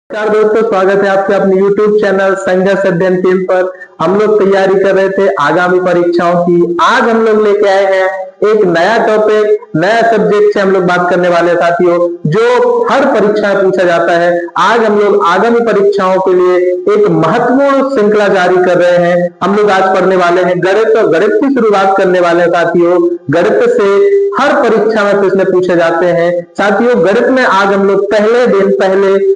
नमस्कार दोस्तों, स्वागत है आपके अपने YouTube चैनल संघर्ष अध्ययन टीम पर। हम लोग तैयारी कर रहे थे आगामी परीक्षाओं की। आज हम लोग लेके आए हैं एक नया टॉपिक, नया सब्जेक्ट से हम लोग बात करने वाले हैं साथियों, जो हर परीक्षा में पूछा जाता है। आज हम लोग आगामी परीक्षाओं के लिए एक महत्वपूर्ण श्रृंखला जारी कर रहे हैं। हम लोग आज पढ़ने वाले हैं गणित, और गणित की शुरुआत करने वाले हैं साथियों। गणित से हर परीक्षा में प्रश्न पूछे जाते हैं साथियों। गणित में आज हम लोग पहले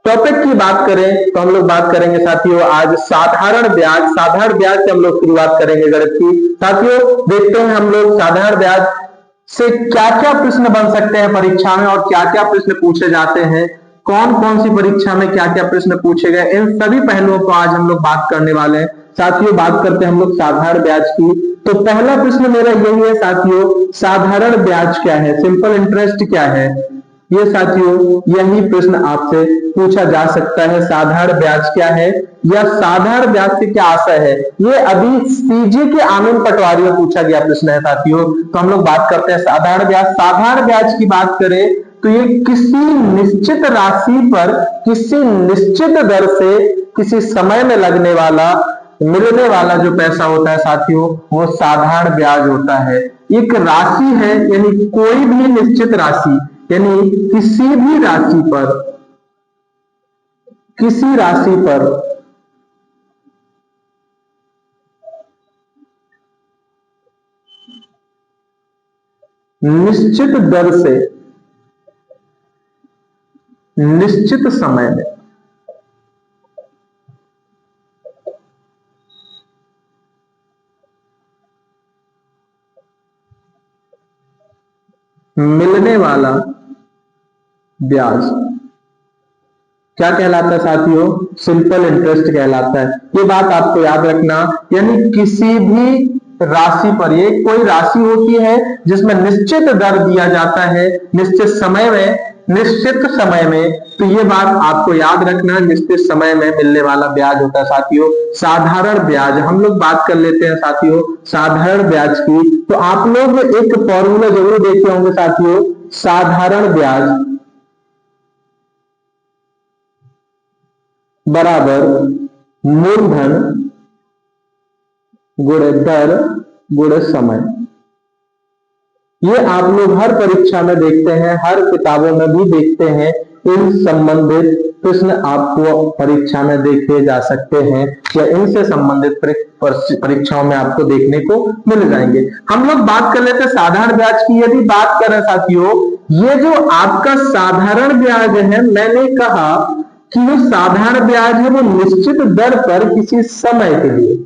टॉपिक की बात करें तो हम लोग बात करेंगे साथियों आज साधारण ब्याज। साधारण ब्याज से हम लोग शुरुआत करेंगे गणित की। साथियों देखते हैं हम लोग साधारण ब्याज से क्या क्या प्रश्न बन सकते हैं परीक्षा में, और क्या क्या प्रश्न पूछे जाते हैं, कौन कौन सी परीक्षा में क्या क्या प्रश्न पूछे गए, इन सभी पहलुओं पर आज हम लोग बात करने वाले हैं साथियों। बात करते हैं हम लोग साधारण ब्याज की। तो पहला प्रश्न मेरा यही है साथियों, साधारण ब्याज क्या है, सिंपल इंटरेस्ट क्या है। ये साथियों यही प्रश्न आपसे पूछा जा सकता है, साधारण ब्याज क्या है या साधारण ब्याज से क्या आशय है। ये अभी सीजी के आनंद पटवारी में पूछा गया प्रश्न है साथियों। तो हम लोग बात करते हैं साधारण ब्याज। साधारण ब्याज की बात करें तो ये किसी निश्चित राशि पर किसी निश्चित दर से किसी समय में लगने वाला मिलने वाला जो पैसा होता है साथियों, वो साधारण ब्याज होता है। एक राशि है, यानी कोई भी निश्चित राशि, यानी किसी राशि पर निश्चित दर से निश्चित समय में मिलने वाला ब्याज क्या कहलाता है साथियों, सिंपल इंटरेस्ट कहलाता है। ये बात आपको याद रखना, यानी किसी भी राशि पर, ये कोई राशि होती है जिसमें निश्चित दर दिया जाता है निश्चित समय में। तो ये बात आपको याद रखना, निश्चित समय में मिलने वाला ब्याज होता है साथियों साधारण ब्याज। हम लोग बात कर लेते हैं साथियों साधारण ब्याज की। तो आप लोग एक फॉर्मूला जरूर देखे होंगे साथियों, साधारण ब्याज बराबर मूलधन गुणे दर गुणे समय। ये आप लोग हर परीक्षा में देखते हैं, हर किताबों में भी देखते हैं। इन संबंधित प्रश्न आपको परीक्षा में देखे जा सकते हैं या इनसे संबंधित परीक्षाओं में आपको देखने को मिल जाएंगे। हम लोग बात कर लेते हैं साधारण ब्याज की। यदि बात करें साथियों, ये जो आपका साधारण ब्याज है, मैंने कहा कि वो साधारण ब्याज है, वो निश्चित दर पर किसी समय के लिए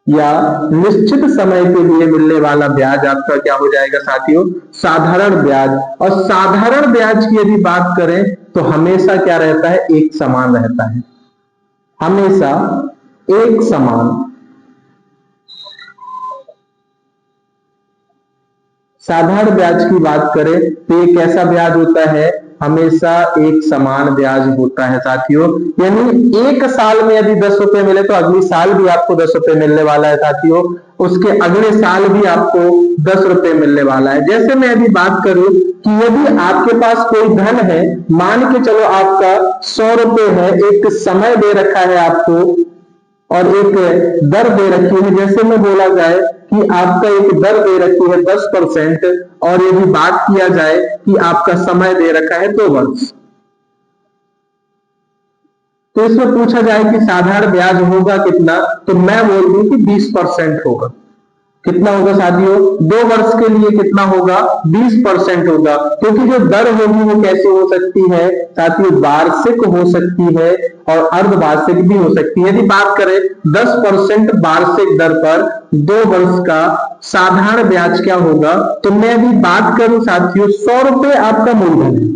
या निश्चित समय के लिए मिलने वाला ब्याज आपका क्या हो जाएगा साथियों, साधारण ब्याज। और साधारण ब्याज की यदि बात करें तो हमेशा क्या रहता है, एक समान रहता है, हमेशा एक समान। साधारण ब्याज की बात करें तो ये कैसा ब्याज होता है, हमेशा एक समान ब्याज होता है साथियों। यानी एक साल में यदि 10 रुपए मिले तो अगली साल भी आपको 10 रुपए मिलने वाला है साथियों, उसके अगले साल भी आपको 10 रुपए मिलने वाला है। जैसे मैं अभी बात करूं कि यदि आपके पास कोई धन है, मान के चलो आपका 100 रुपए है, एक समय दे रखा है आपको और एक दर दे रखी है। जैसे में बोला जाए कि आपका एक दर दे रखी है 10%, और यदि बात किया जाए कि आपका समय दे रखा है 2 वर्ष, तो इसमें पूछा जाए कि साधारण ब्याज होगा कितना, तो मैं बोल दूं कि 20% होगा। कितना होगा साथियों, 2 वर्ष के लिए कितना होगा, 20% होगा। क्योंकि जो दर होगी वो कैसे हो सकती है साथियों, वार्षिक हो सकती है और अर्धवार्षिक भी हो सकती है। यदि बात करें 10% वार्षिक दर पर 2 वर्ष का साधारण ब्याज क्या होगा, तो मैं अभी बात करूं साथियों, 100 रुपए आपका मूलधन है।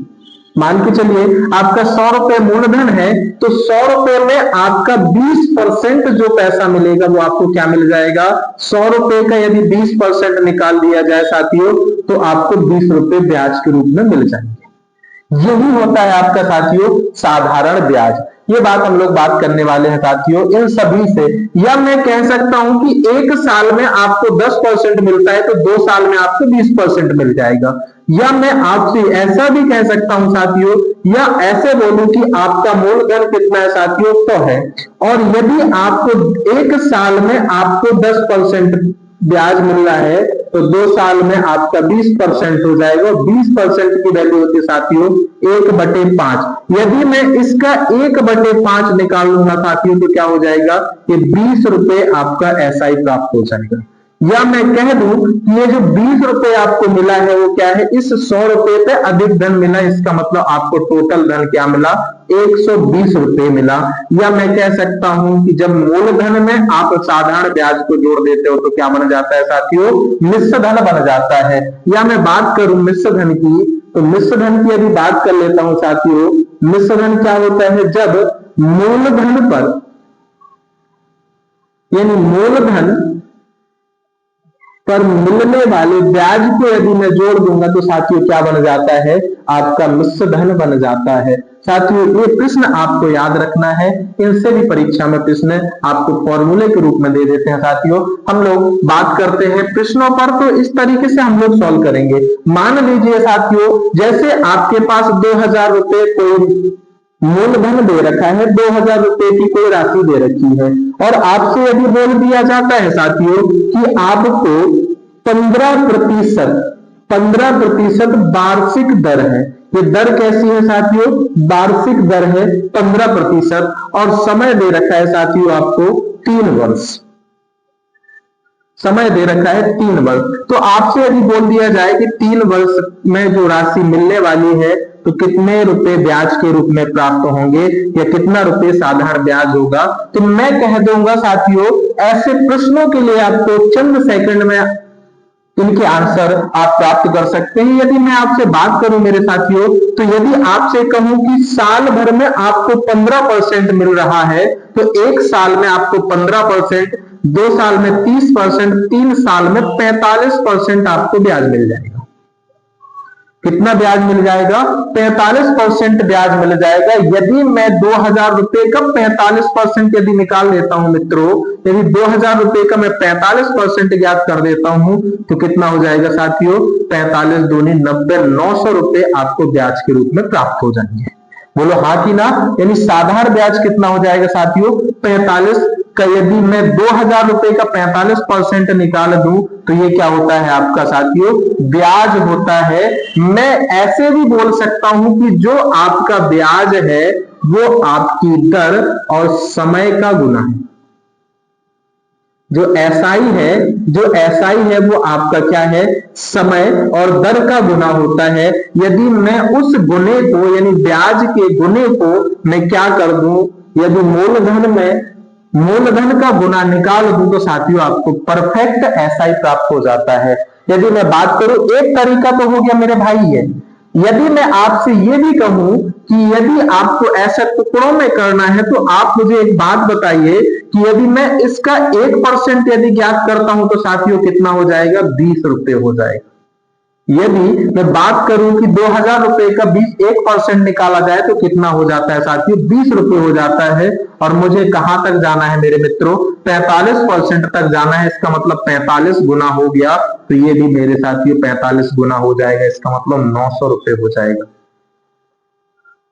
मान के चलिए आपका 100 रुपए मूलधन है, तो 100 रुपए में आपका 20% जो पैसा मिलेगा वो आपको क्या मिल जाएगा, 100 रुपए का यदि 20% निकाल दिया जाए साथियों, तो आपको 20 रुपए ब्याज के रूप में मिल जाएंगे। यही होता है आपका साथियों साधारण ब्याज। ये बात हम लोग बात करने वाले हैं साथियों इन सभी से। या मैं कह सकता हूं कि एक साल में आपको 10% मिलता है तो 2 साल में आपको 20% मिल जाएगा। या मैं आपसे ऐसा भी कह सकता हूं साथियों, या ऐसे बोलूं कि आपका मूलधन कितना है साथियों 100 है, और यदि आपको एक साल में आपको 10% ब्याज मिल रहा है तो 2 साल में आपका 20% हो जाएगा। 20% की वैल्यू होती है साथियों 1/5। यदि मैं इसका 1/5 निकाल लूंगा साथियों तो क्या हो जाएगा, ये 20 रुपए आपका SI प्राप्त हो जाएगा। या मैं कह दूं कि ये जो 20 रुपए आपको मिला है वो क्या है, इस 100 रुपए पे अधिक धन मिला, इसका मतलब आपको टोटल धन क्या मिला, 120 रुपए मिला। या मैं कह सकता हूं कि जब मूलधन में आप साधारण ब्याज को जोड़ देते हो तो क्या बन जाता है साथियों, मिश्र धन बन जाता है। या मैं बात करूं मिश्र धन की, तो मिश्र धन की यदि बात कर लेता हूं साथियों, मिश्र धन क्या होता है, जब मूलधन पर यानी मूलधन पर मिलने वाले ब्याज को यदि मैं जोड़ दूंगा तो साथियों क्या बन जाता है, आपका मिश्र धन बन जाता है। साथियों ये प्रश्न आपको याद रखना है, इनसे भी परीक्षा में प्रश्न आपको फॉर्मूले के रूप में दे देते हैं। साथियों हम लोग बात करते हैं प्रश्नों पर, तो इस तरीके से हम लोग सॉल्व करेंगे। मान लीजिए साथियों जैसे आपके पास 2000 रुपए कोई मूलधन दे रखा है, 2000 रुपए की कोई राशि दे रखी है, और आपसे यदि बोल दिया जाता है साथियों कि आपको 15% वार्षिक दर है। ये दर कैसी है साथियों, वार्षिक दर है 15%, और समय दे रखा है साथियों आपको 3 वर्ष, समय दे रखा है 3 वर्ष। तो आपसे यदि बोल दिया जाए कि 3 वर्ष में जो राशि मिलने वाली है तो कितने रुपए ब्याज के रूप में प्राप्त होंगे, या कितना रुपए साधारण ब्याज होगा, तो मैं कह दूंगा साथियों ऐसे प्रश्नों के लिए आपको चंद सेकंड में इनके आंसर आप प्राप्त कर सकते हैं। यदि मैं आपसे बात करूं मेरे साथियों, तो यदि आपसे कहूं कि साल भर में आपको 15% मिल रहा है तो एक साल में आपको 15%, 2 साल में 30%, 3 साल में 45% आपको ब्याज मिल जाएगा। कितना ब्याज मिल जाएगा, 45% ब्याज मिल जाएगा। यदि मैं 2000 रुपए का 45% यदि निकाल लेता हूं मित्रों, यदि 2000 रुपए का मैं 45% ज्ञात कर देता हूं तो कितना हो जाएगा साथियों, 45 दूनी 90, 900 रुपए आपको ब्याज के रूप में प्राप्त हो जाएंगे। बोलो हाँ कि ना। यानी साधारण ब्याज कितना हो जाएगा साथियों, 45 का यदि मैं 2000 रुपए का 45% निकाल दूं तो ये क्या होता है आपका साथियों, ब्याज होता है। मैं ऐसे भी बोल सकता हूं कि जो आपका ब्याज है वो आपकी दर और समय का गुना है। जो एसआई है वो आपका क्या है, समय और दर का गुना होता है। यदि मैं उस गुने को यानी ब्याज के गुने को मैं क्या कर दूं, यदि मूलधन का गुना निकाल दूं तो साथियों आपको परफेक्ट एसआई प्राप्त हो जाता है। यदि मैं बात करूं, एक तरीका तो हो गया मेरे भाई है। यदि मैं आपसे ये भी कहूं कि यदि आपको ऐसा टुकड़ों में करना है तो आप मुझे एक बात बताइए कि यदि मैं इसका 1% यदि ज्ञात करता हूं तो साथियों कितना हो जाएगा, 20 रुपए हो जाएगा। यदि मैं बात करूं कि 2000 रुपए का 1% निकाला जाए तो कितना हो जाता है साथियों, 20 रुपए हो जाता है। और मुझे कहां तक जाना है मेरे मित्रों, 45% तक जाना है। इसका मतलब 45 गुना हो गया, तो ये भी मेरे साथियों 45 गुना हो जाएगा, इसका मतलब 900 रुपए हो जाएगा।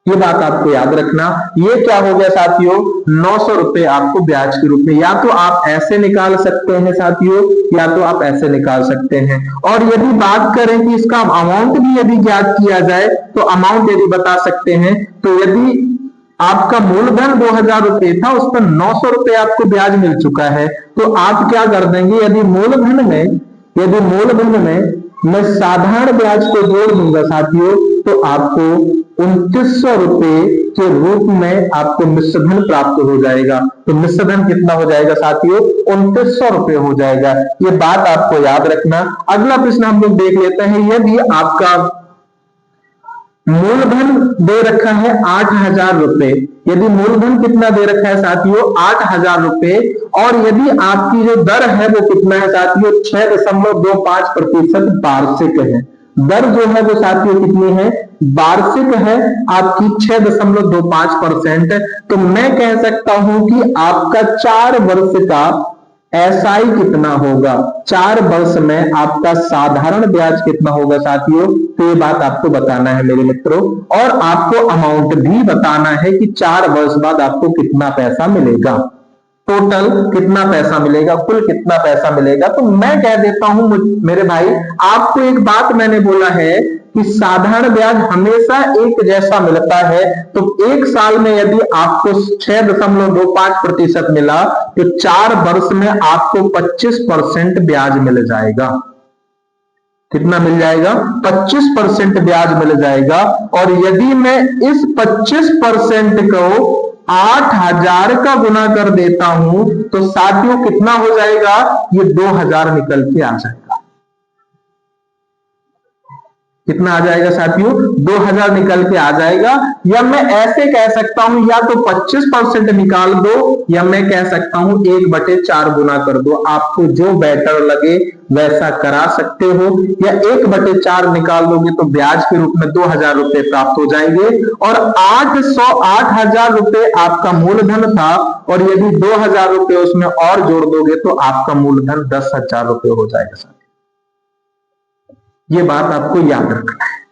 ये बात आपको याद रखना। ये क्या हो गया साथियों, 900 रुपए आपको ब्याज के रूप में। या तो आप ऐसे निकाल सकते हैं साथियों, या तो आप ऐसे निकाल सकते हैं। और यदि बात करें कि इसका अमाउंट भी यदि ज्ञात किया जाए तो अमाउंट यदि बता सकते हैं, तो यदि आपका मूलधन 2000 रुपए था, उस पर 900 रुपए आपको ब्याज मिल चुका है, तो आप क्या कर देंगे, यदि मूलधन में मैं साधारण ब्याज को जोड़ दूंगा साथियों तो आपको 2900 रुपए के रूप में आपको मिश्रधन प्राप्त हो जाएगा। तो मिश्रधन कितना हो जाएगा साथियों, 2900 रुपए हो जाएगा। ये बात आपको याद रखना। अगला प्रश्न हम लोग देख लेते हैं। यदि आपका मूलधन दे रखा है 8000 रुपए, यदि मूलधन कितना दे रखा है साथियों, 8000 रुपए, और यदि आपकी जो दर है वो कितना है साथियों, 6.25% वार्षिक है। दर जो है वो साथियों कितनी है, वार्षिक है आपकी 6.25%। तो मैं कह सकता हूं कि आपका 4 वर्ष का एसआई कितना होगा, 4 वर्ष में आपका साधारण ब्याज कितना होगा साथियों। तो ये बात आपको बताना है मेरे मित्रों, और आपको अमाउंट भी बताना है कि 4 वर्ष बाद आपको कितना पैसा मिलेगा, टोटल कितना पैसा मिलेगा, कुल कितना पैसा मिलेगा। तो मैं कह देता हूं मेरे भाई, आपको एक बात मैंने बोला है कि साधारण ब्याज हमेशा एक जैसा मिलता है। तो एक साल में यदि आपको 6.25% मिला तो 4 वर्ष में आपको 25% ब्याज मिल जाएगा। कितना मिल जाएगा, 25% ब्याज मिल जाएगा। और यदि मैं इस 25% को 8,000 का गुना कर देता हूं तो साथियों कितना हो जाएगा, ये 2,000 निकल के आ जाएगा। कितना आ जाएगा साथियों, 2,000 निकल के आ जाएगा। या मैं ऐसे कह सकता हूं, या तो 25% निकाल दो, या मैं कह सकता हूं 1/4 गुना कर दो। आपको जो बेटर लगे वैसा करा सकते हो। या 1/4 निकाल दोगे तो ब्याज के रूप में 2,000 रुपए प्राप्त हो जाएंगे। और 8,000 रुपए आपका मूलधन था, और यदि 2,000 रुपए उसमें और जोड़ दोगे तो आपका मूलधन 10,000 रुपए हो जाएगा। ये बात आपको याद रखना है।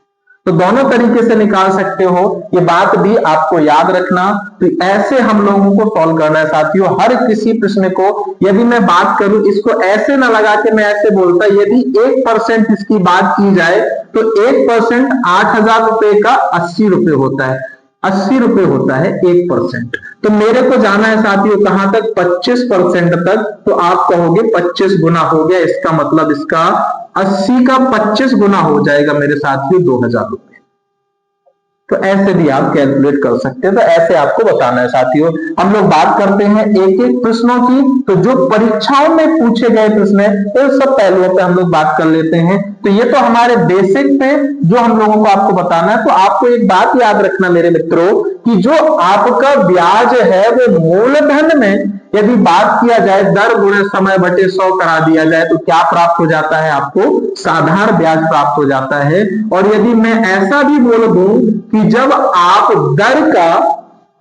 तो दोनों तरीके से निकाल सकते हो, ये बात भी आपको याद रखना। तो ऐसे हम लोगों को सॉल्व करना है साथियों। हर किसी प्रश्न को यदि मैं बात करूं, इसको ऐसे ना लगा के मैं ऐसे बोलता, यदि 1% इसकी बात की जाए तो 1% 8,000 रुपए का 80 रुपए होता है, 80 रुपए होता है 1%। तो मेरे को जाना है साथियों कहां तक, 25% तक। तो आप कहोगे 25 गुना हो गया, इसका मतलब इसका 80 का 25 गुना हो जाएगा मेरे साथियों 2,000 रुपए। तो ऐसे भी आप कैलकुलेट कर सकते हैं। तो ऐसे आपको बताना है साथियों। हम लोग बात करते हैं एक एक प्रश्नों की। तो जो परीक्षाओं में पूछे गए प्रश्न है तो सब पहलुओं पे हम लोग बात कर लेते हैं। तो ये तो हमारे बेसिक पे जो हम लोगों को आपको बताना है। तो आपको एक बात याद रखना मेरे मित्रों, कि जो आपका ब्याज है वो मूलधन में यदि बात किया जाए, दर गुणे समय बटे 100 करा दिया जाए तो क्या प्राप्त हो जाता है, आपको साधारण ब्याज प्राप्त हो जाता है। और यदि मैं ऐसा भी बोल दूं कि जब आप दर का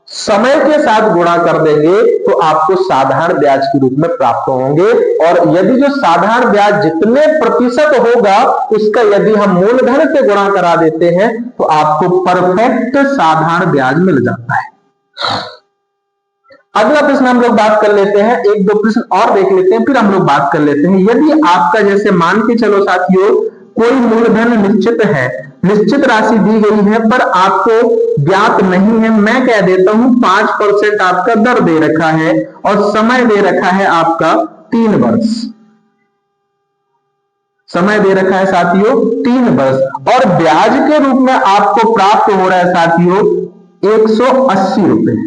समय के साथ गुणा कर देंगे तो आपको साधारण ब्याज के रूप में प्राप्त होंगे। और यदि जो साधारण ब्याज जितने प्रतिशत होगा उसका यदि हम मूलधन से गुणा करा देते हैं तो आपको परफेक्ट साधारण ब्याज मिल जाता है। अगला प्रश्न हम लोग बात कर लेते हैं, एक दो प्रश्न और देख लेते हैं फिर हम लोग बात कर लेते हैं। यदि आपका जैसे मान के चलो साथियों, कोई मूलधन निश्चित है, निश्चित राशि दी गई है पर आपको ज्ञात नहीं है, मैं कह देता हूं 5% आपका दर दे रखा है और समय दे रखा है आपका 3 वर्ष। समय दे रखा है साथियों 3 वर्ष, और ब्याज के रूप में आपको प्राप्त हो रहा है साथियों 180 रुपए।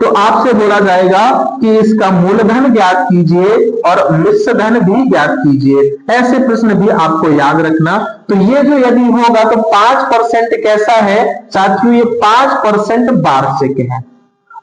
तो आपसे बोला जाएगा कि इसका मूलधन ज्ञात कीजिए और मिश्र धन भी ज्ञात कीजिए। ऐसे प्रश्न भी आपको याद रखना। तो ये जो यदि होगा तो 5% कैसा है साथियों, ये 5% वार्षिक है,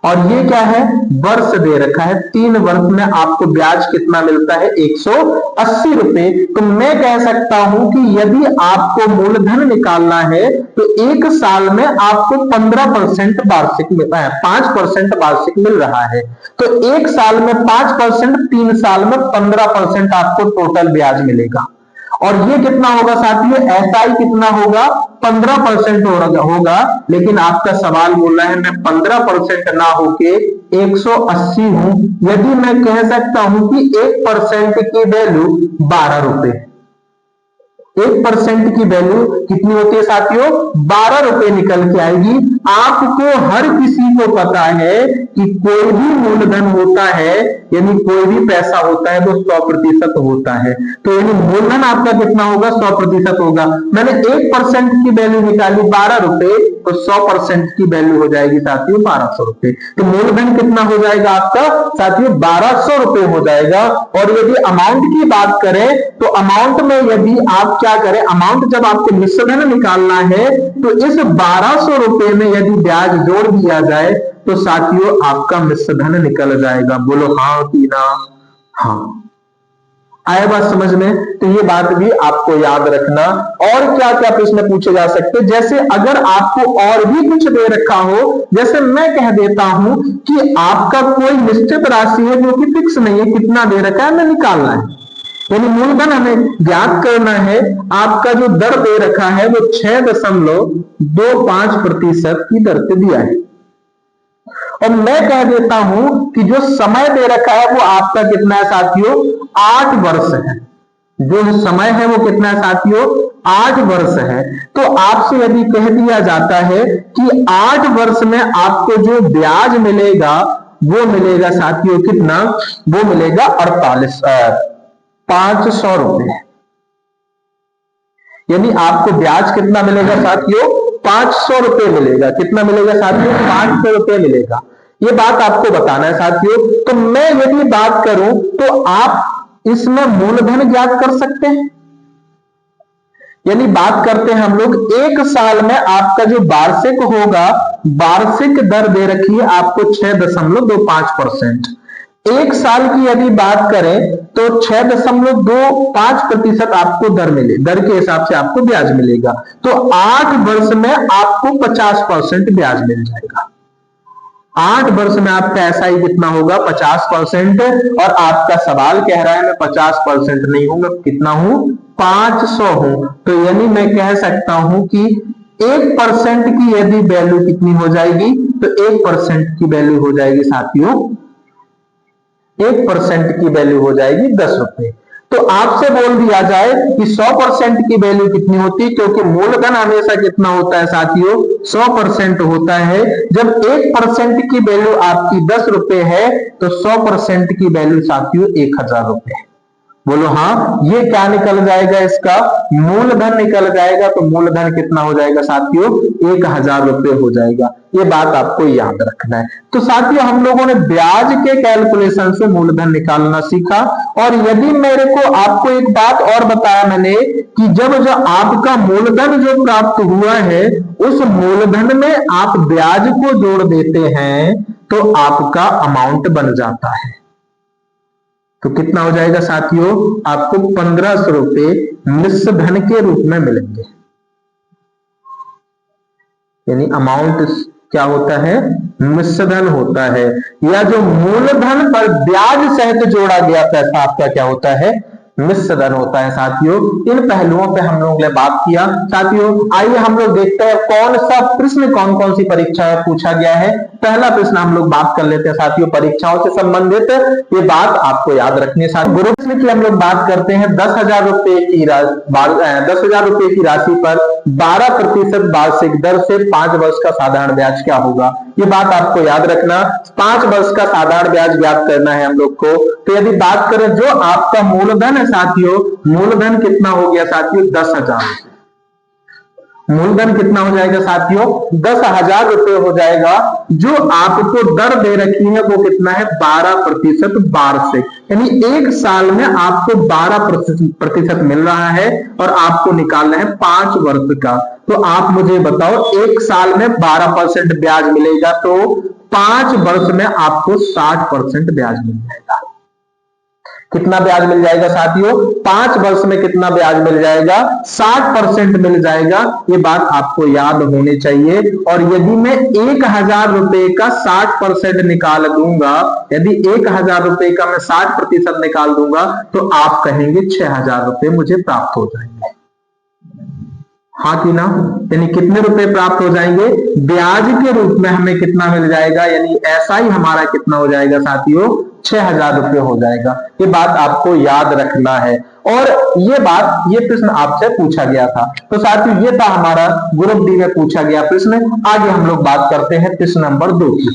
और ये क्या है, वर्ष दे रखा है। 3 वर्ष में आपको ब्याज कितना मिलता है, 180 रुपए। तो मैं कह सकता हूं कि यदि आपको मूलधन निकालना है तो 1 साल में आपको 15% वार्षिक मिलता है, 5% वार्षिक मिल रहा है। तो 1 साल में 5%, 3 साल में 15% आपको टोटल ब्याज मिलेगा। और ये कितना होगा साथियों, एसआई कितना होगा, 15% होगा। लेकिन आपका सवाल बोल रहा है मैं 15% ना होके 180 हूं। यदि मैं कह सकता हूं कि 1% की वैल्यू 12 रुपए, 1% की वैल्यू कितनी होती है साथियों, 12 रुपए निकल के आएगी। आपको हर किसी को पता है कि कोई भी मूलधन होता है यानी कोई भी पैसा होता है तो 100% होता है। तो यानी मूलधन आपका कितना होगा, 100% होगा। मैंने 1% की वैल्यू निकाली 12 रुपए, तो 100% की वैल्यू हो जाएगी साथियों 1200 रुपए। तो मूलधन कितना हो जाएगा आपका साथियों, 1200 रुपए हो जाएगा। और यदि अमाउंट की बात करें तो अमाउंट में यदि आप क्या करें, अमाउंट जब आपको मिश्र धन निकालना है तो इस 1200 रुपए में यदि ब्याज जोड़ दिया जाए तो साथियों आपका मिश्र धन निकल जाएगा। बोलो हाँ कि ना, हाँ। आए बात समझ में? तो ये बात भी आपको याद रखना। और क्या क्या प्रश्न पूछे जा सकते, जैसे अगर आपको और भी कुछ दे रखा हो, जैसे मैं कह देता हूं कि आपका कोई निश्चित राशि है जो कि फिक्स नहीं है, कितना दे रखा है हमें निकालना है, यानी मूलधन हमें ज्ञात करना है। आपका जो दर दे रखा है वो 6.25% की दर से दिया है, और मैं कह देता हूं कि जो समय दे रखा है वो आपका कितना है साथियों, 8 वर्ष है। जो समय है वो कितना है साथियों, 8 वर्ष है। तो आपसे यदि कह दिया जाता है कि 8 वर्ष में आपको जो ब्याज मिलेगा वो मिलेगा साथियों कितना, वो मिलेगा 500 रुपए, यानी आपको ब्याज कितना मिलेगा साथियों, 500 रुपए मिलेगा। कितना मिलेगा साथियों, 500 रुपए मिलेगा। ये बात आपको बताना है साथियों। तो मैं यदि बात करूं तो आप इसमें मूलधन ज्ञात कर सकते हैं, यानी बात करते हैं हम लोग एक साल में आपका जो वार्षिक होगा, वार्षिक दर दे रखी है आपको 6.25%। एक साल की यदि बात करें तो 6.25% आपको दर मिले, दर के हिसाब से आपको ब्याज मिलेगा। तो 8 वर्ष में आपको 50% ब्याज मिल जाएगा। 8 वर्ष में आपका एसआई कितना होगा, 50%। और आपका सवाल कह रहा है मैं 50% नहीं हूं, मैं कितना हूं, 500 हूं। तो यानी मैं कह सकता हूं कि 1% की यदि वैल्यू कितनी हो जाएगी, तो 1% की वैल्यू हो जाएगी साथियों, 1% की वैल्यू हो जाएगी 10 रुपए। तो आपसे बोल दिया जाए कि 100% की वैल्यू कितनी होती है, क्योंकि मूलधन हमेशा कितना होता है साथियों, 100% होता है। जब 1% की वैल्यू आपकी 10 रुपए है तो 100% की वैल्यू साथियों 1000 रुपए है। बोलो हाँ, ये क्या निकल जाएगा, इसका मूलधन निकल जाएगा। तो मूलधन कितना हो जाएगा साथियों, 1000 रुपए हो जाएगा। ये बात आपको याद रखना है। तो साथियों हम लोगों ने ब्याज के कैलकुलेशन से मूलधन निकालना सीखा। और यदि मेरे को आपको एक बात और बताया मैंने कि जब जो आपका मूलधन जो प्राप्त हुआ है उस मूलधन में आप ब्याज को जोड़ देते हैं तो आपका अमाउंट बन जाता है। तो कितना हो जाएगा साथियों, आपको 1500 रुपए मिश्र धन के रूप में मिलेंगे। यानी अमाउंट क्या होता है, मिश्र धन होता है, या जो मूलधन पर ब्याज सहित जोड़ा गया पैसा आपका क्या होता है, मिश्र धन होता है। साथियों इन पहलुओं पे हम लोगों ने बात किया। साथियों आइए हम लोग देखते हैं कौन सा प्रश्न कौन कौन सी परीक्षा में पूछा गया है। पहला प्रश्न हम लोग बात कर लेते हैं साथियों, परीक्षाओं से संबंधित ये बात आपको याद रखनी है। साथियों गुरु प्रश्न की हम लोग बात करते हैं 10,000 रुपए की 10,000 रुपए की राशि पर 12% वार्षिक दर से 5 वर्ष का साधारण ब्याज क्या होगा। ये बात आपको याद रखना, 5 वर्ष का साधारण ब्याज ज्ञात करना है हम लोग को। तो यदि बात करें जो आपका मूलधन है साथियों, मूलधन कितना हो गया साथियों, 10,000। मूलधन कितना हो जाएगा साथियों, 10,000 रुपए हो जाएगा। जो आपको दर दे रखी है वो कितना है, 12% वार्षिक, यानी एक साल में आपको 12% मिल रहा है और आपको निकालना है 5 वर्ष का। तो आप मुझे बताओ एक साल में 12% ब्याज मिलेगा तो 5 वर्ष में आपको 60% ब्याज मिल जाएगा। कितना ब्याज मिल जाएगा साथियों, 5 वर्ष में कितना ब्याज मिल जाएगा, 60% मिल जाएगा। ये बात आपको याद होनी चाहिए। और यदि मैं 1000 रुपए का 60% निकाल दूंगा, यदि 1000 रुपए का मैं 60% निकाल दूंगा तो आप कहेंगे 6000 रुपए मुझे प्राप्त हो जाएंगे, हाँ कि ना। यानी कितने रुपए प्राप्त हो जाएंगे, ब्याज के रूप में हमें कितना मिल जाएगा, यानी ऐसा ही हमारा कितना हो जाएगा साथियों, 6000 रुपए हो जाएगा। ये बात आपको याद रखना है। और ये प्रश्न आपसे पूछा गया था। तो साथियों ये था हमारा ग्रुप डी में पूछा गया प्रश्न। आगे हम लोग बात करते हैं प्रश्न नंबर 2 की।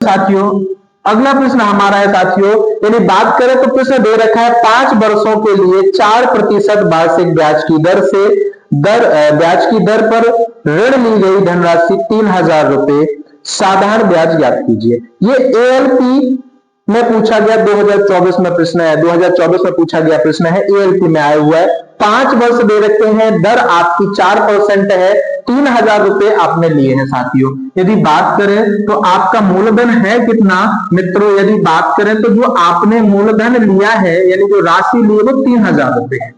साथियों अगला प्रश्न हमारा है साथियों, यदि बात करें तो प्रश्न दे रखा है 5 वर्षों के लिए 4% वार्षिक ब्याज की दर से ब्याज की दर पर ऋण ली गई धनराशि 3000 रुपए, साधारण ब्याज ज्ञात कीजिए। ये एएलपी में पूछा गया 2024 में प्रश्न है, 2024 में पूछा गया प्रश्न है, एएलपी में आया हुआ है। 5 वर्ष दे रखे हैं, दर आपकी 4% है, 3000 रुपए आपने लिए हैं साथियों। यदि बात करें तो आपका मूलधन है कितना मित्रों, यदि बात करें तो जो आपने मूलधन लिया है यानी जो राशि ली है वो 3000 रुपए है।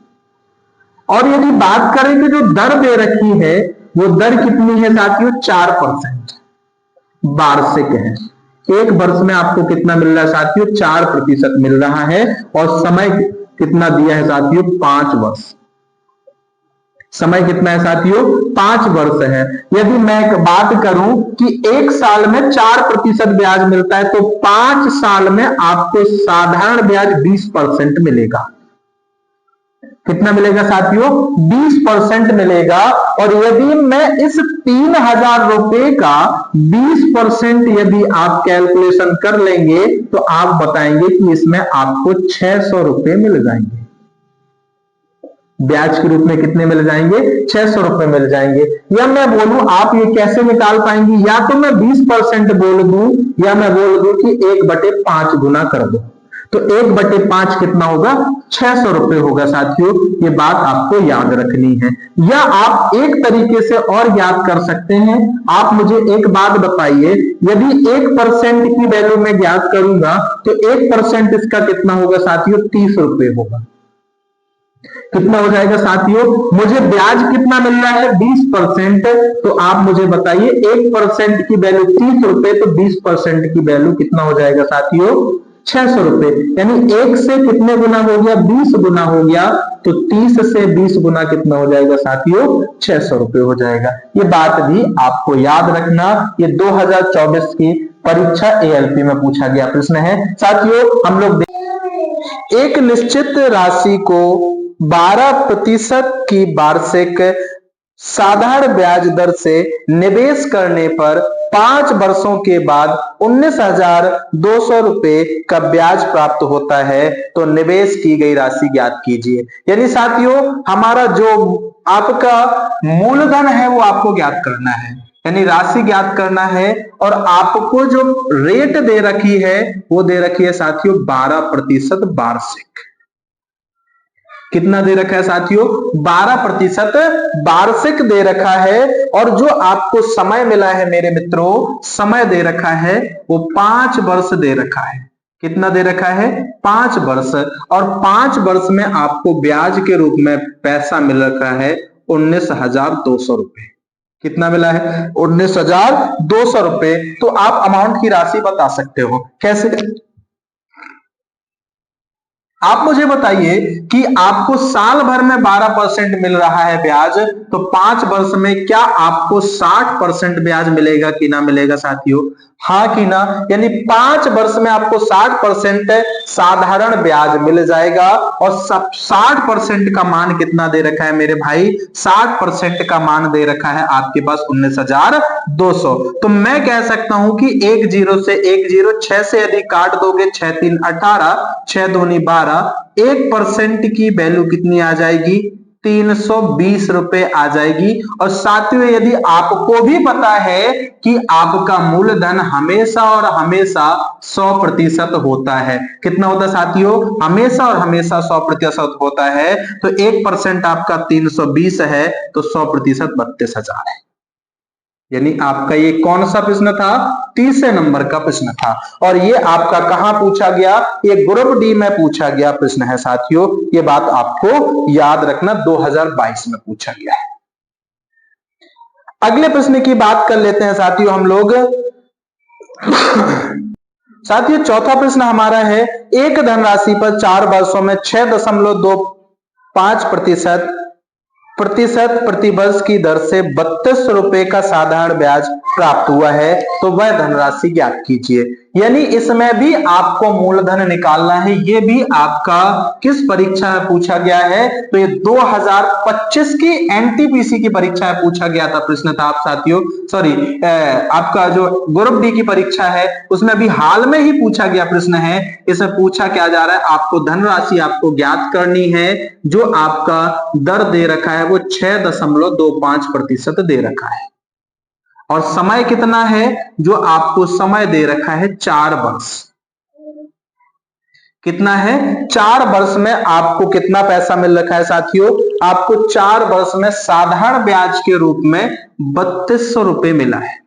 और यदि बात करें कि जो दर दे रखी है वो दर कितनी है साथियों, 4% वार्षिक है। एक वर्ष में आपको कितना मिल रहा है साथियों, 4% मिल रहा है। और समय कितना दिया है साथियों, 5 वर्ष। समय कितना है साथियों, 5 वर्ष है। यदि मैं एक बात करूं कि 1 साल में 4% ब्याज मिलता है, तो 5 साल में आपको साधारण ब्याज 20% मिलेगा। कितना मिलेगा साथियों, 20% मिलेगा। और यदि मैं इस 3000 रुपए का 20% यदि आप कैलकुलेशन कर लेंगे तो आप बताएंगे कि इसमें आपको 600 रुपए मिल जाएंगे। ब्याज के रूप में कितने मिल जाएंगे, 600 रुपए मिल जाएंगे। या मैं बोलूं आप ये कैसे निकाल पाएंगे, या तो मैं 20% बोल दूं या मैं बोल दूं कि 1/5 गुना कर दो, तो 1/5 कितना होगा, 600 रुपए होगा साथियों। ये बात आपको याद रखनी है। या आप एक तरीके से और याद कर सकते हैं। आप मुझे एक बात बताइए, यदि 1% की वैल्यू में ज्ञात करूंगा तो 1% इसका कितना होगा साथियों, 30 रुपए होगा। कितना हो जाएगा साथियों, मुझे ब्याज कितना मिल रहा है, 20%। तो आप मुझे बताइए 1% की वैल्यू 30 रुपए, तो 20% की वैल्यू कितना हो जाएगा साथियों, 600 रुपए। यानी 1 से कितने गुना हो गया, 20 गुना हो गया। तो 30 से 20 गुना कितना हो जाएगा साथियों, 600 रुपए हो जाएगा। ये बात भी आपको याद रखना। ये 2024 की परीक्षा एएलपी में पूछा गया प्रश्न है साथियों। हम लोग एक निश्चित राशि को 12% की वार्षिक साधारण ब्याज दर से निवेश करने पर 5 वर्षों के बाद 19,200 रुपए का ब्याज प्राप्त होता है, तो निवेश की गई राशि ज्ञात कीजिए। यानी साथियों हमारा जो आपका मूलधन है वो आपको ज्ञात करना है, यानी राशि ज्ञात करना है। और आपको जो रेट दे रखी है वो दे रखी है साथियों 12% वार्षिक। कितना दे रखा है साथियों, 12% वार्षिक दे रखा है। और जो आपको समय मिला है मेरे मित्रों, समय दे रखा है वो 5 वर्ष दे रखा है। कितना दे रखा है, 5 वर्ष। और 5 वर्ष में आपको ब्याज के रूप में पैसा मिल रखा है 19,200 रुपए। कितना मिला है, 19,200 रुपए। तो आप अमाउंट की राशि बता सकते हो कैसे, आप मुझे बताइए कि आपको साल भर में 12% मिल रहा है ब्याज, तो 5 वर्ष में क्या आपको 60% ब्याज मिलेगा कि ना मिलेगा साथियों, हाँ कि ना। यानी 5 वर्ष में आपको 60% साधारण ब्याज मिल जाएगा। और 60% का मान कितना दे रखा है मेरे भाई, 60% का मान दे रखा है आपके पास 19,200। तो मैं कह सकता हूं कि 1 0 से 1 0, 6 से यदि काट दोगे 6 3 18, 6 दूनी 12, 1% की वैल्यू कितनी आ जाएगी, 320 रुपए आ जाएगी। और साथियों यदि आपको भी पता है कि आपका मूलधन हमेशा और हमेशा 100% होता है, कितना होता है साथियों, हमेशा और हमेशा 100% होता है। तो 1% आपका 320 है, तो 100% 32,000 है। यानी आपका ये कौन सा प्रश्न था, तीसरे नंबर का प्रश्न था। और ये आपका कहां पूछा गया, ये ग्रुप डी में पूछा गया प्रश्न है साथियों। ये बात आपको याद रखना, 2022 में पूछा गया है। अगले प्रश्न की बात कर लेते हैं साथियों हम लोग। साथियों चौथा प्रश्न हमारा है, एक धनराशि पर 4 वर्षों में 6.25% प्रतिवर्ष की दर से 32 रुपए का साधारण ब्याज प्राप्त हुआ है, तो वह धनराशि ज्ञात कीजिए। यानी इसमें भी आपको मूलधन निकालना है। ये भी आपका किस परीक्षा में पूछा गया है, तो ये 2025 की एनटीपीसी की परीक्षा में पूछा गया था प्रश्न था आप साथियों। सॉरी, आपका जो ग्रुप डी की परीक्षा है उसमें भी हाल में ही पूछा गया प्रश्न है। इसमें पूछा क्या जा रहा है, आपको धनराशि आपको ज्ञात करनी है। जो आपका दर दे रखा है वो 6.25% दे रखा है। और समय कितना है, जो आपको समय दे रखा है 4 वर्ष। कितना है 4 वर्ष में आपको कितना पैसा मिल रखा है साथियों, आपको 4 वर्ष में साधारण ब्याज के रूप में 3200 रुपए मिला है।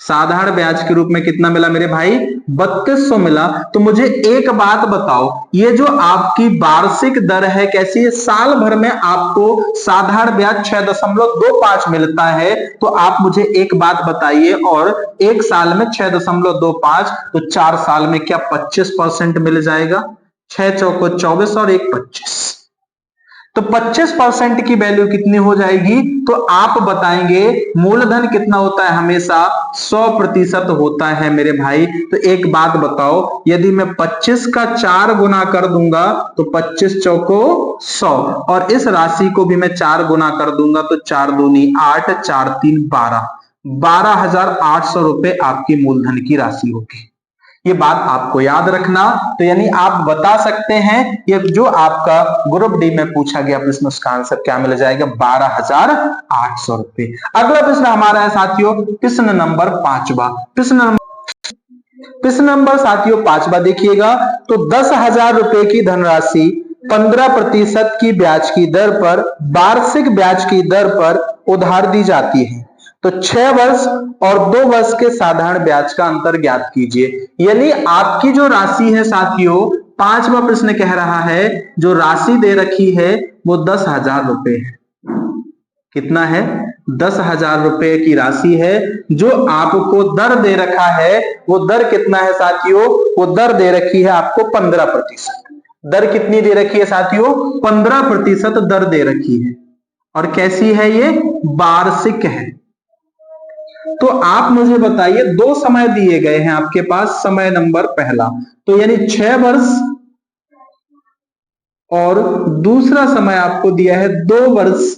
साधारण ब्याज के रूप में कितना मिला मेरे भाई, 3200 मिला। तो मुझे एक बात बताओ, ये जो आपकी वार्षिक दर है कैसी है, साल भर में आपको साधारण ब्याज 6.25 मिलता है। तो आप मुझे एक बात बताइए, और एक साल में 6.25 तो 4 साल में क्या 25% मिल जाएगा, 6 चौको 24 और 1 25, तो 25% की वैल्यू कितनी हो जाएगी, तो आप बताएंगे मूलधन कितना होता है, हमेशा 100% होता है मेरे भाई। तो एक बात बताओ, यदि मैं 25 का 4 गुना कर दूंगा तो 25 चौको 100, और इस राशि को भी मैं 4 गुना कर दूंगा तो 4 दूनी 8, 4 3 12, 12,800 रुपए आपकी मूलधन की राशि होगी। ये बात आपको याद रखना। तो यानी आप बता सकते हैं, ये जो आपका ग्रुप डी में पूछा गया प्रश्न, उसका आंसर क्या मिल जाएगा, 12,800 रुपए। अगला प्रश्न हमारा है साथियों प्रश्न नंबर 5वां। प्रश्न नंबर साथियों 5वां देखिएगा, तो 10,000 रुपए की धनराशि 15% की ब्याज की दर पर, वार्षिक ब्याज की दर पर उधार दी जाती है। तो 6 वर्ष और 2 वर्ष के साधारण ब्याज का अंतर ज्ञात कीजिए। यानी आपकी जो राशि है साथियों, 5वां प्रश्न कह रहा है जो राशि दे रखी है वो 10,000 रुपए है। कितना है, 10,000 रुपए की राशि है। जो आपको दर दे रखा है वो दर कितना है साथियों, वो दर दे रखी है आपको 15%। दर कितनी दे रखी है साथियों, 15% दर दे रखी है। और कैसी है ये, वार्षिक है। तो आप मुझे बताइए, 2 समय दिए गए हैं आपके पास। समय नंबर पहला तो यानी 6 वर्ष, और दूसरा समय आपको दिया है 2 वर्ष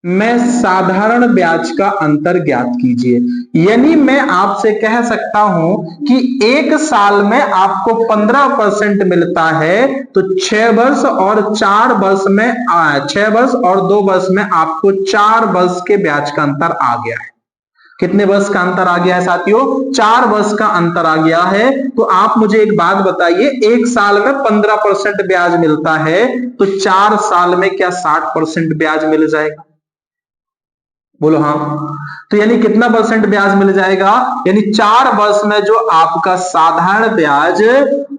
में साधारण ब्याज का अंतर ज्ञात कीजिए। यानी मैं आपसे कह सकता हूं कि एक साल में आपको 15% मिलता है, तो 6 वर्ष और 4 वर्ष में 6 वर्ष और 2 वर्ष में आपको 4 वर्ष के ब्याज का अंतर आ गया है। कितने वर्ष का अंतर आ गया है साथियों, 4 वर्ष का अंतर आ गया है। तो आप मुझे एक बात बताइए, एक साल में 15% ब्याज मिलता है, तो 4 साल में क्या 60% ब्याज मिल जाएगा, बोलो हाँ। तो यानी कितना परसेंट ब्याज मिल जाएगा, यानी 4 वर्ष में जो आपका साधारण ब्याज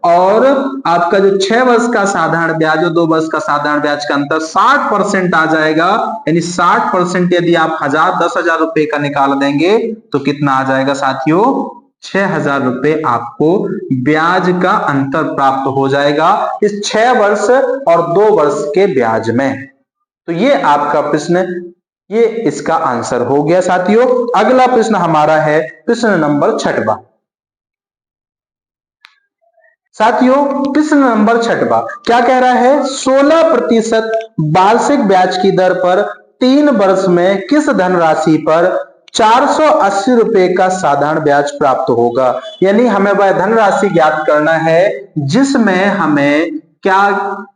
और आपका जो 6 वर्ष का साधारण ब्याज और 2 वर्ष का साधारण ब्याज का अंतर 60% आ जाएगा। यानी 60% यदि आप 10,000 रुपए का निकाल देंगे तो कितना आ जाएगा साथियों, 6,000 रुपए आपको ब्याज का अंतर प्राप्त हो जाएगा इस 6 वर्ष और 2 वर्ष के ब्याज में। तो ये आपका प्रश्न, ये इसका आंसर हो गया साथियों। अगला प्रश्न हमारा है प्रश्न नंबर 6वां। साथियों प्रश्न नंबर 6वां क्या कह रहा है, 16% वार्षिक ब्याज की दर पर 3 वर्ष में किस धनराशि पर 480 रुपए का साधारण ब्याज प्राप्त होगा। यानी हमें वह धनराशि ज्ञात करना है जिसमें हमें क्या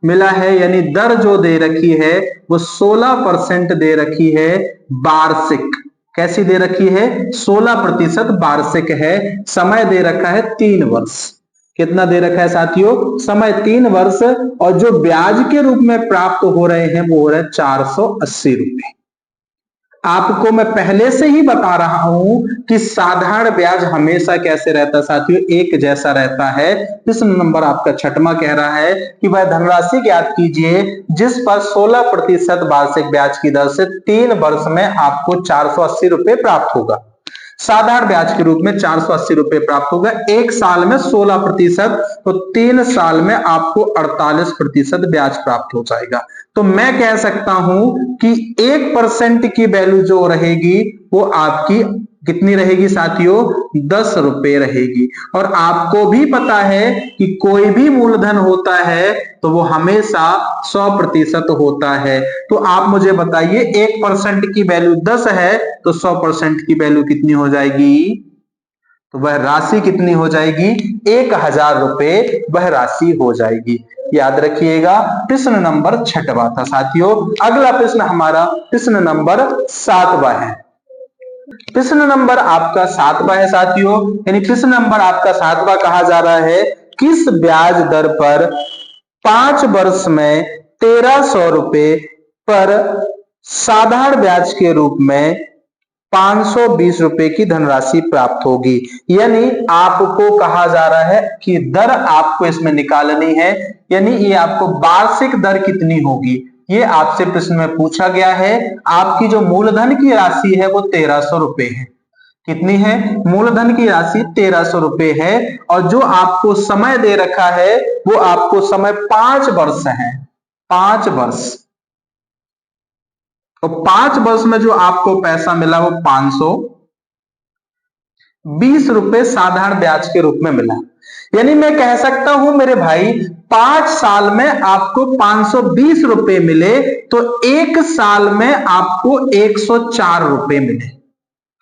मिला है, यानी दर जो दे रखी है वो 16% दे रखी है वार्षिक। कैसी दे रखी है, 16% वार्षिक है। समय दे रखा है 3 वर्ष। कितना दे रखा है साथियों, समय 3 वर्ष, और जो ब्याज के रूप में प्राप्त हो रहे हैं वो हो रहे हैं 480 रुपए। आपको मैं पहले से ही बता रहा हूं कि साधारण ब्याज हमेशा कैसे रहता है साथियों, एक जैसा रहता है। प्रश्न नंबर आपका 6वां कह रहा है कि वह धनराशि ज्ञात कीजिए जिस पर 16% वार्षिक ब्याज की दर से 3 वर्ष में आपको 480 रुपए प्राप्त होगा। साधारण ब्याज के रूप में 480 रुपए प्राप्त होगा। एक साल में 16%, तो 3 साल में आपको 48% ब्याज प्राप्त हो जाएगा। तो मैं कह सकता हूं कि 1% की वैल्यू जो रहेगी वो आपकी कितनी रहेगी साथियों, 10 रुपए रहेगी। और आपको भी पता है कि कोई भी मूलधन होता है तो वो हमेशा 100% होता है। तो आप मुझे बताइए 1% की वैल्यू 10 है तो 100% की वैल्यू कितनी हो जाएगी, तो वह राशि कितनी हो जाएगी, 1,000 रुपए वह राशि हो जाएगी। याद रखिएगा प्रश्न नंबर 6वां था साथियों। अगला प्रश्न हमारा प्रश्न नंबर 7वां है। प्रश्न नंबर आपका 7वां है साथियों, यानी प्रश्न नंबर आपका 7वां कहा जा रहा है किस ब्याज दर पर 5 वर्ष में 1300 रुपए पर साधारण ब्याज के रूप में 520 रुपए की धनराशि प्राप्त होगी। यानी आपको कहा जा रहा है कि दर आपको इसमें निकालनी है, यानी ये आपको वार्षिक दर कितनी होगी ये आपसे प्रश्न में पूछा गया है। आपकी जो मूलधन की राशि है वो 1300 रुपए है। कितनी है? मूलधन की राशि 1300 रुपए है और जो आपको समय दे रखा है वो आपको समय 5 वर्ष है, 5 वर्ष। तो 5 वर्ष में जो आपको पैसा मिला वो 520 रुपए साधारण ब्याज के रूप में मिला। यानी मैं कह सकता हूं मेरे भाई 5 साल में आपको 520 रुपए मिले तो 1 साल में आपको 104 रुपए मिले।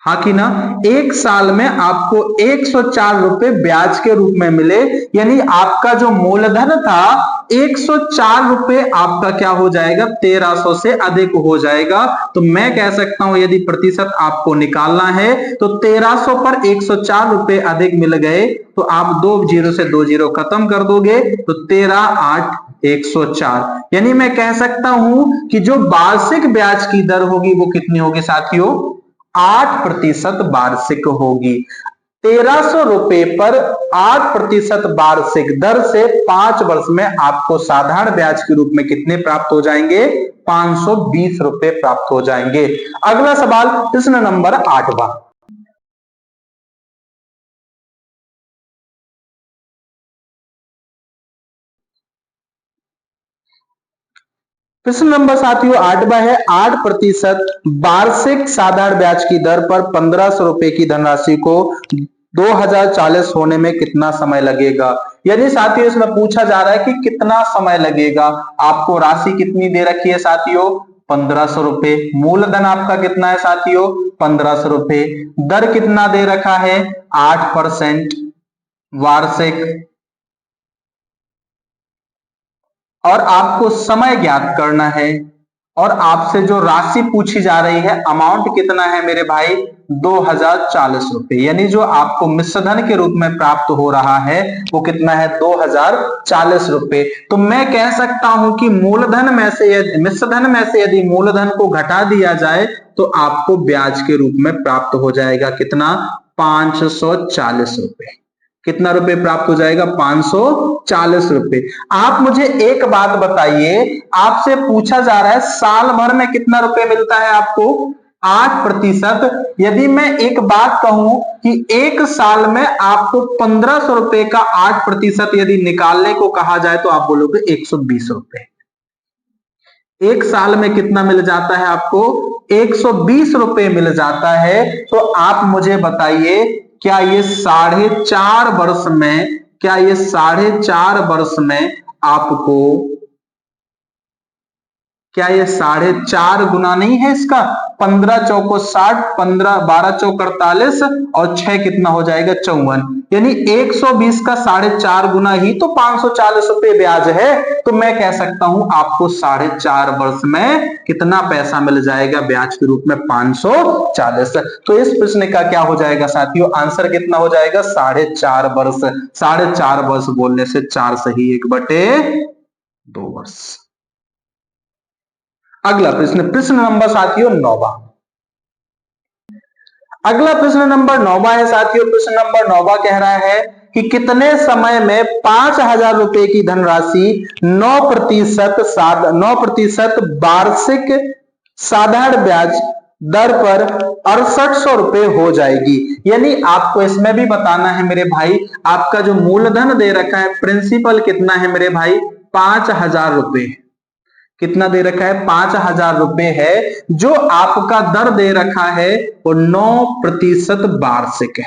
हाँ कि ना? 1 साल में आपको 104 रुपए ब्याज के रूप में मिले। यानी आपका जो मूलधन था 104 रुपए आपका क्या हो जाएगा? 1300 से अधिक हो जाएगा। तो मैं कह सकता हूं यदि प्रतिशत आपको निकालना है तो 1300 पर 104 रुपए अधिक मिल गए तो आप 2 जीरो से 2 जीरो खत्म कर दोगे तो 13 8 104। यानी मैं कह सकता हूं कि जो वार्षिक ब्याज की दर होगी वो कितनी होगी साथियों? 8% वार्षिक होगी। 1300 रुपए पर 8% वार्षिक दर से 5 वर्ष में आपको साधारण ब्याज के रूप में कितने प्राप्त हो जाएंगे? 520 रुपए प्राप्त हो जाएंगे। अगला सवाल प्रश्न नंबर 8वां। प्रश्न नंबर साथियों 8वां है 8% वार्षिक साधारण ब्याज की दर पर 1500 रुपए की धनराशि को 2040 होने में कितना समय लगेगा। यानी साथियों इसमें पूछा जा रहा है कि कितना समय लगेगा। आपको राशि कितनी दे रखी है साथियों? 1500 रुपए। मूलधन आपका कितना है साथियों? 1500 रुपए। दर कितना दे रखा है? 8% वार्षिक। और आपको समय ज्ञात करना है और आपसे जो राशि पूछी जा रही है अमाउंट कितना है मेरे भाई? 2040 रुपए। यानी जो आपको मिश्रधन के रूप में प्राप्त हो रहा है वो कितना है? 2040 रुपए। तो मैं कह सकता हूं कि मूलधन में से मिश्रधन में से यदि मूलधन को घटा दिया जाए तो आपको ब्याज के रूप में प्राप्त हो जाएगा कितना? 540 रुपए। कितना रुपए प्राप्त हो जाएगा? 540 रुपए। आप मुझे एक बात बताइए, आपसे पूछा जा रहा है साल भर में कितना रुपए मिलता है आपको? 8%। यदि मैं एक बात कहूं कि 1 साल में आपको 1500 रुपए का 8% यदि निकालने को कहा जाए तो आप बोलोगे 120 रुपए। 1 साल में कितना मिल जाता है आपको? 120 रुपए मिल जाता है। तो आप मुझे बताइए क्या ये 4.5 वर्ष में, क्या ये 4.5 वर्ष में आपको, क्या ये 4.5 गुना नहीं है इसका? 15 चौको 60, 15 12 चौक 48 और 6 कितना हो जाएगा? 54। यानी 120 का 4.5 गुना ही तो 540 रुपए ब्याज है। तो मैं कह सकता हूं आपको 4.5 वर्ष में कितना पैसा मिल जाएगा ब्याज के रूप में? 540। तो इस प्रश्न का क्या हो जाएगा साथियों? आंसर कितना हो जाएगा? 4.5 वर्ष। 4.5 वर्ष बोलने से 4 सही 1/2 वर्ष। अगला प्रश्न, प्रश्न नंबर साथियों 9वां। अगला प्रश्न नंबर 9वां है साथियों। प्रश्न नंबर 9वां कह रहा है कि कितने समय में 5000 रुपए की धनराशि 9% वार्षिक साधारण ब्याज दर पर 6800 रुपए हो जाएगी। यानी आपको इसमें भी बताना है मेरे भाई, आपका जो मूलधन दे रखा है प्रिंसिपल कितना है मेरे भाई? 5000 रुपए। कितना दे रखा है? 5000 रुपए है। जो आपका दर दे रखा है वो 9% वार्षिक है।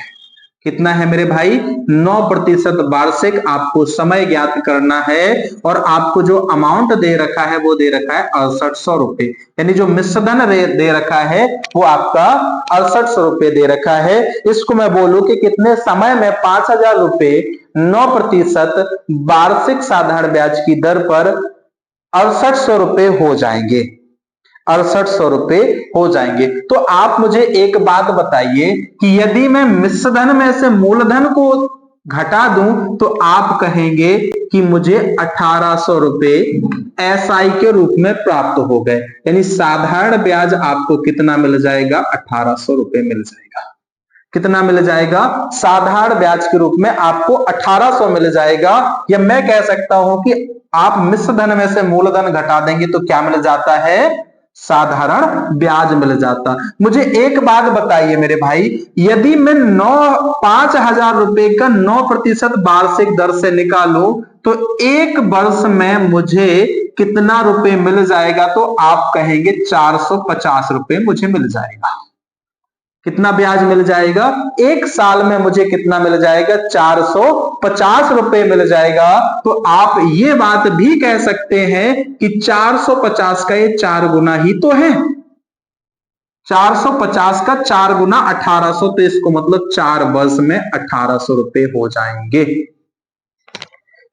कितना है मेरे भाई? 9% वार्षिक। आपको समय ज्ञात करना है और आपको जो अमाउंट दे रखा है वो दे रखा है 6800 रुपए। यानी जो मिश्रधन दे रखा है वो आपका 6800 रुपए दे रखा है। इसको मैं बोलूं कि कितने समय में 5000 रुपए 9% वार्षिक साधारण ब्याज की दर पर 6800 रुपए हो जाएंगे। 6800 रुपए हो जाएंगे। तो आप मुझे एक बात बताइए कि यदि मैं मिश्रधन में से मूलधन को घटा दूं तो आप कहेंगे कि मुझे 1800 रुपए एसआई के रूप में प्राप्त हो गए। यानी साधारण ब्याज आपको कितना मिल जाएगा? 1800 रुपए मिल जाएगा। कितना मिल जाएगा? साधारण ब्याज के रूप में आपको 1800 मिल जाएगा। या मैं कह सकता हूं कि आप मिश्र धन में से मूलधन घटा देंगे तो क्या मिल जाता है? साधारण ब्याज मिल जाता। मुझे एक बात बताइए मेरे भाई, यदि मैं 5,000 रुपए का 9% वार्षिक दर से निकालूं तो एक वर्ष में मुझे कितना रुपए मिल जाएगा? तो आप कहेंगे 450 रुपए मुझे मिल जाएगा। कितना ब्याज मिल जाएगा? एक साल में मुझे कितना मिल जाएगा? 450 रुपए मिल जाएगा। तो आप ये बात भी कह सकते हैं कि 450 का ये 4 गुना ही तो है। 450 का 4 गुना 1800, तो इसको मतलब 4 वर्ष में 1800 रुपए हो जाएंगे।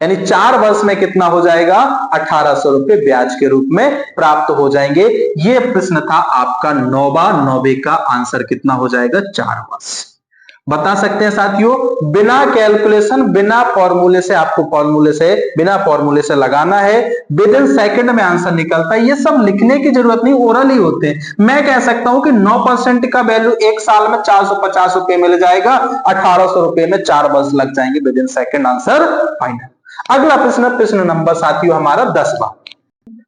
यानी 4 वर्ष में कितना हो जाएगा? 1800 रुपए ब्याज के रूप में प्राप्त हो जाएंगे। ये प्रश्न था आपका 9वें का आंसर कितना हो जाएगा? 4 वर्ष। बता सकते हैं साथियों, बिना कैलकुलेशन, बिना फॉर्मूले से, आपको बिना फॉर्मूले से लगाना है। विद इन सेकंड में आंसर निकलता है। ये सब लिखने की जरूरत नहीं, ओरल ही होते हैं। मैं कह सकता हूं कि 9% का वैल्यू एक साल में 450 रुपए मिल जाएगा, 1800 रुपए में 4 वर्ष लग जाएंगे। With in second answer final. अगला प्रश्न नंबर साथियों हमारा 10वां।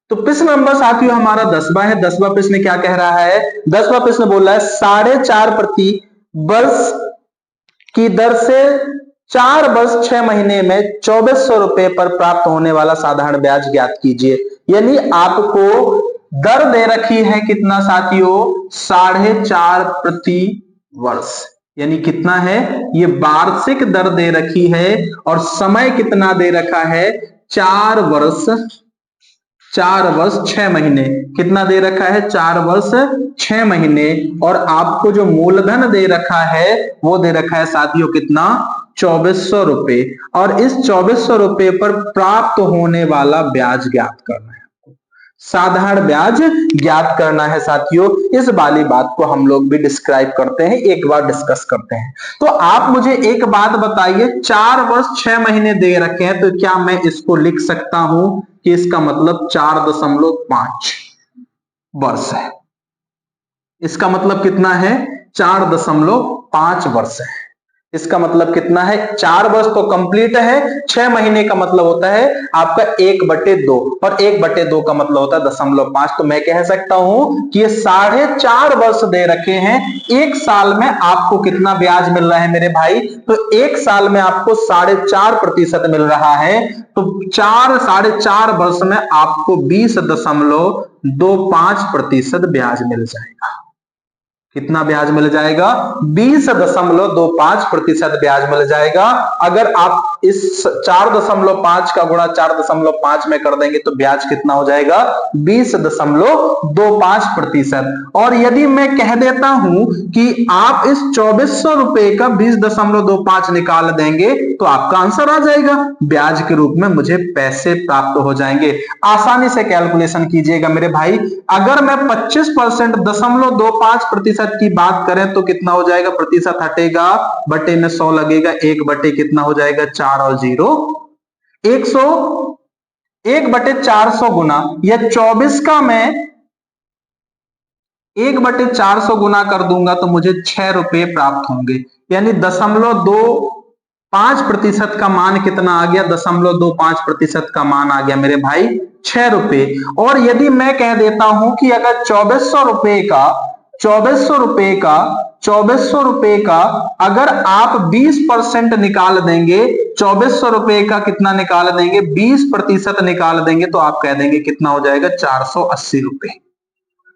तो प्रश्न नंबर साथियों हमारा 10वां है। 10वां प्रश्न क्या कह रहा है? 10वां प्रश्न बोल रहा है 4.5 प्रति वर्ष की दर से 4 वर्ष 6 महीने में 2400 रुपए पर प्राप्त होने वाला साधारण ब्याज ज्ञात कीजिए। यानी आपको दर दे रखी है कितना साथियों? 4.5 प्रति वर्ष। यानी कितना है? ये वार्षिक दर दे रखी है और समय कितना दे रखा है? 4 वर्ष 6 महीने। कितना दे रखा है? 4 वर्ष 6 महीने। और आपको जो मूलधन दे रखा है वो दे रखा है साथियों कितना? 2400 रुपए। और इस 2400 रुपए पर प्राप्त होने वाला ब्याज ज्ञात करना है। साधारण ब्याज ज्ञात करना है साथियों। इस वाली बात को हम लोग भी डिस्क्राइब करते हैं, एक बार डिस्कस करते हैं। तो आप मुझे एक बात बताइए, 4 वर्ष 6 महीने दे रखे हैं, तो क्या मैं इसको लिख सकता हूं कि इसका मतलब 4.5 वर्ष है? इसका मतलब कितना है? 4.5 वर्ष है। इसका मतलब कितना है? 4 वर्ष तो कंप्लीट है, 6 महीने का मतलब होता है आपका 1/2 और 1/2 का मतलब होता है 0.5। तो मैं कह सकता हूं कि ये 4.5 वर्ष दे रखे हैं। एक साल में आपको कितना ब्याज मिल रहा है मेरे भाई? तो एक साल में आपको 4.5% मिल रहा है। तो 4.5 वर्ष में आपको 20.25% ब्याज मिल जाएगा। कितना ब्याज मिल जाएगा? 20.25% ब्याज मिल जाएगा। अगर आप इस 4.5 का गुणा 4.5 में कर देंगे तो ब्याज कितना हो जाएगा? 20.25%। और यदि मैं कह देता हूं कि आप इस 2400 रुपए का 20.25 निकाल देंगे तो आपका आंसर आ जाएगा। ब्याज के रूप में मुझे पैसे प्राप्त हो जाएंगे। आसानी से कैलकुलेशन कीजिएगा मेरे भाई। अगर मैं 25% 0.25% की बात करें तो कितना हो जाएगा? प्रतिशत हटेगा, बटे में 100 लगेगा, 1 बटे कितना हो जाएगा? 4 और 0 1/400 गुना, या 24 का मैं 1/400 गुना कर दूंगा तो मुझे 6 रुपए प्राप्त होंगे। यानी 0.25% का मान कितना आ गया? 0.25% का मान आ गया मेरे भाई 6 रुपए। और यदि मैं कह देता हूं कि अगर 2400 रुपए का अगर आप 20% निकाल देंगे, 2400 रुपए का कितना निकाल देंगे? 20% निकाल देंगे तो आप कह देंगे कितना हो जाएगा? 480 रुपए।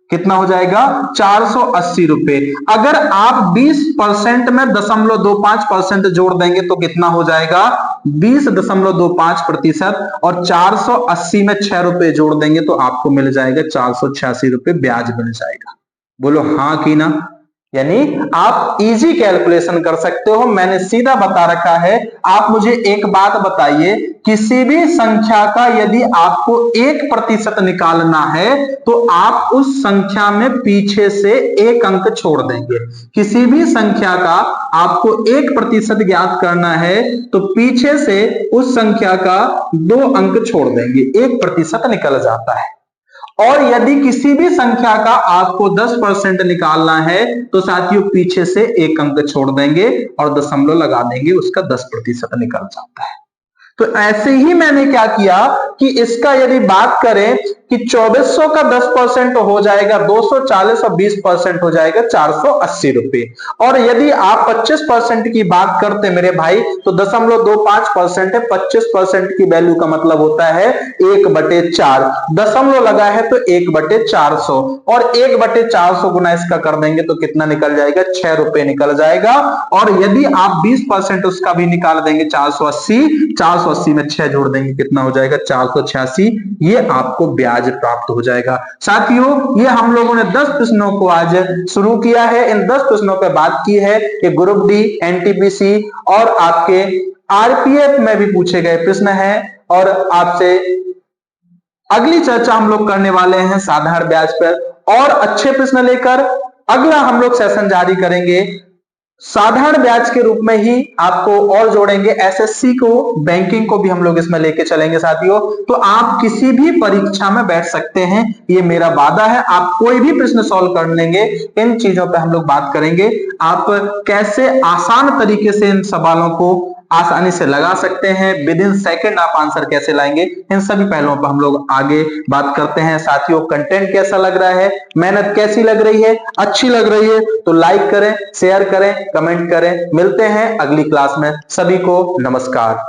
कितना हो जाएगा? 480 रुपए। अगर आप 20% में 0.25% जोड़ देंगे तो कितना हो जाएगा? 20.25% और 480 में 6 रुपए जोड़ देंगे तो आपको मिल जाएगा 486 रुपए ब्याज मिल जाएगा। बोलो हाँ कि ना? यानी आप इजी कैलकुलेशन कर सकते हो। मैंने सीधा बता रखा है। आप मुझे एक बात बताइए, किसी भी संख्या का यदि आपको 1% निकालना है तो आप उस संख्या में पीछे से एक अंक छोड़ देंगे। किसी भी संख्या का आपको 1% ज्ञात करना है तो पीछे से उस संख्या का 2 अंक छोड़ देंगे, 1% निकल जाता है। और यदि किसी भी संख्या का आपको 10% निकालना है तो साथियों पीछे से एक अंक छोड़ देंगे और दशमलव लगा देंगे, उसका 10% निकल जाता है। तो ऐसे ही मैंने क्या किया कि इसका यदि बात करें कि 2400 का 10% हो जाएगा 240 और 20% हो जाएगा 480 रुपए। और यदि आप 25% की बात करते मेरे भाई तो 0.25% है। 25% की वैल्यू का मतलब होता है 1/4। दशमलव लगा है तो 1/400 और 1/400 गुना इसका कर देंगे तो कितना निकल जाएगा, 6 रुपए निकल जाएगा। और यदि आप 20% उसका भी निकाल देंगे 480 में 6 जोड़ देंगे कितना हो जाएगा, 486। ये आपको ब्याज प्राप्त हो जाएगा। साथियों ये हम लोगों ने 10 प्रश्नों को आज शुरू किया है। इन 10 प्रश्नों पर बात की है कि ग्रुप डी, एनटीपीसी और आपके आरपीएफ में भी पूछे गए प्रश्न है। और आपसे अगली चर्चा हम लोग करने वाले हैं साधारण ब्याज पर और अच्छे प्रश्न लेकर अगला हम लोग सेशन जारी करेंगे। साधारण ब्याज के रूप में ही आपको और जोड़ेंगे, एसएससी को, बैंकिंग को भी हम लोग इसमें लेके चलेंगे साथियों। तो आप किसी भी परीक्षा में बैठ सकते हैं, ये मेरा वादा है। आप कोई भी प्रश्न सॉल्व कर लेंगे। इन चीजों पे हम लोग बात करेंगे, आप कैसे आसान तरीके से इन सवालों को आसानी से लगा सकते हैं, विद इन सेकंड आप आंसर कैसे लाएंगे, इन सभी पहलुओं पर हम लोग आगे बात करते हैं। साथियों कंटेंट कैसा लग रहा है, मेहनत कैसी लग रही है, अच्छी लग रही है तो लाइक करें, शेयर करें, कमेंट करें। मिलते हैं अगली क्लास में। सभी को नमस्कार।